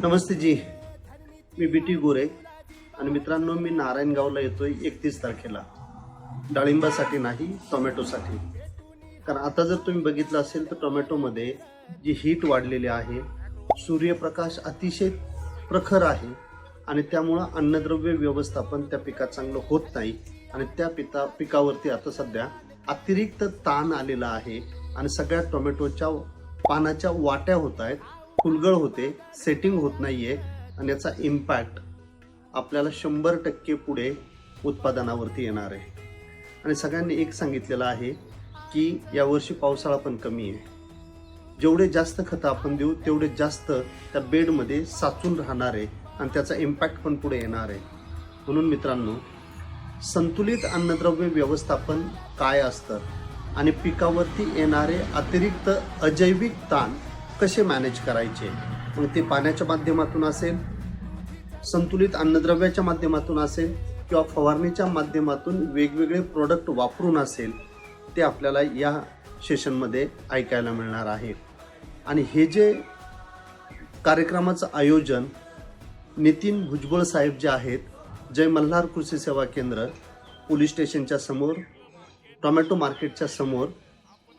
नमस्ते जी, मी BT गोरे आणि मित्रांनो मी नारायणगावला येतोय 31 तारखेला. डाळिंबासाठी नाही, टोमॅटोसाठी. कारण आता जर तुम्ही बघितलं असेल तर टोमॅटोमध्ये जी हीट वाढलेली आहे, सूर्यप्रकाश अतिशय प्रखर आहे आणि त्यामुळं अन्नद्रव्य व्यवस्थापन त्या पिकात चांगलं होत नाही आणि त्या पिकावरती आता सध्या अतिरिक्त ताण आलेला आहे आणि सगळ्या टोमॅटोच्या पानाच्या वाट्या होत आहेत, फुलगळ होते, सेटिंग होत नाहीये आणि याचा इम्पॅक्ट आपल्याला 100% पुढे उत्पादनावरती येणार आहे. आणि सगळ्यांनी एक सांगितलेलं आहे की यावर्षी पावसाळा पण कमी आहे. जेवढे जास्त खतं आपण देऊ तेवढे जास्त त्या बेडमध्ये साचून राहणार आहे आणि त्याचा इम्पॅक्ट पण पुढे येणार आहे. म्हणून मित्रांनो, संतुलित अन्नद्रव्य व्यवस्थापन काय असतं आणि पिकावरती येणारे अतिरिक्त अजैविक ताण कसे मॅनेज करायचे, मग ते पाण्याच्या माध्यमातून असेल, संतुलित अन्नद्रव्याच्या माध्यमातून असेल किंवा फवारणीच्या माध्यमातून वेगवेगळे प्रोडक्ट वापरून असेल, ते आपल्याला या सेशनमध्ये ऐकायला मिळणार आहे. आणि हे जे कार्यक्रमाचं आयोजन नितीन भुजबळ साहेब जे आहेत, जय मल्हार कृषी सेवा केंद्र, पोलीस स्टेशनच्या समोर, टोमॅटो मार्केटच्या समोर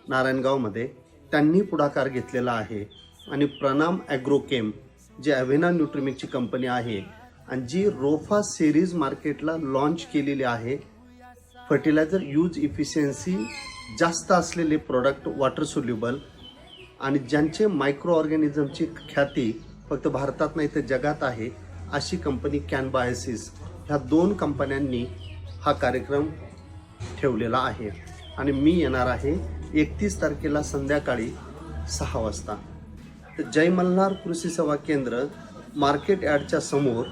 नारायणगावमध्ये त्यांनी पुढाकार घेतलेला आहे. आणि प्रणाम ॲग्रोकेम जी अव्हेना न्यूट्रिमिकची कंपनी आहे आणि जी रोफा सिरीज मार्केटला लॉन्च केलेली आहे. फर्टिलायझर यूज इफिशियन्सी जास्त असलेले प्रोडक्ट, वॉटर सोल्युबल आणि ज्यांचे मायक्रो ऑर्गॅनिझमची ख्याती फक्त भारतात नाही तर जगात आहे, अशी कंपनी कॅनबायसिस, ह्या 2 कंपन्यांनी हा कार्यक्रम ठेवलेला आहे. आणि मी येणार आहे 31 तारखेला संध्याकाळी 6 वाजता. तर जय मल्हार कृषी सेवा केंद्र, मार्केट यार्डच्या समोर,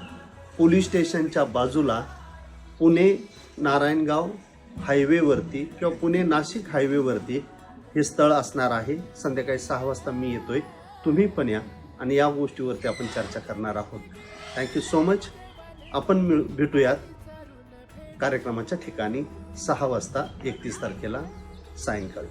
पोलीस स्टेशनच्या बाजूला, पुणे नारायणगाव हायवेवरती किंवा पुणे नाशिक हायवेवरती हे स्थळ असणार आहे. संध्याकाळी 6 वाजता मी येतोय, तुम्ही पण या आणि या गोष्टीवरती आपण चर्चा करणार आहोत. Thank you so much. आपण भेटूयात कार्यक्रमाच्या ठिकाणी 6 वाजता 31 तारखेला सायंकाळी.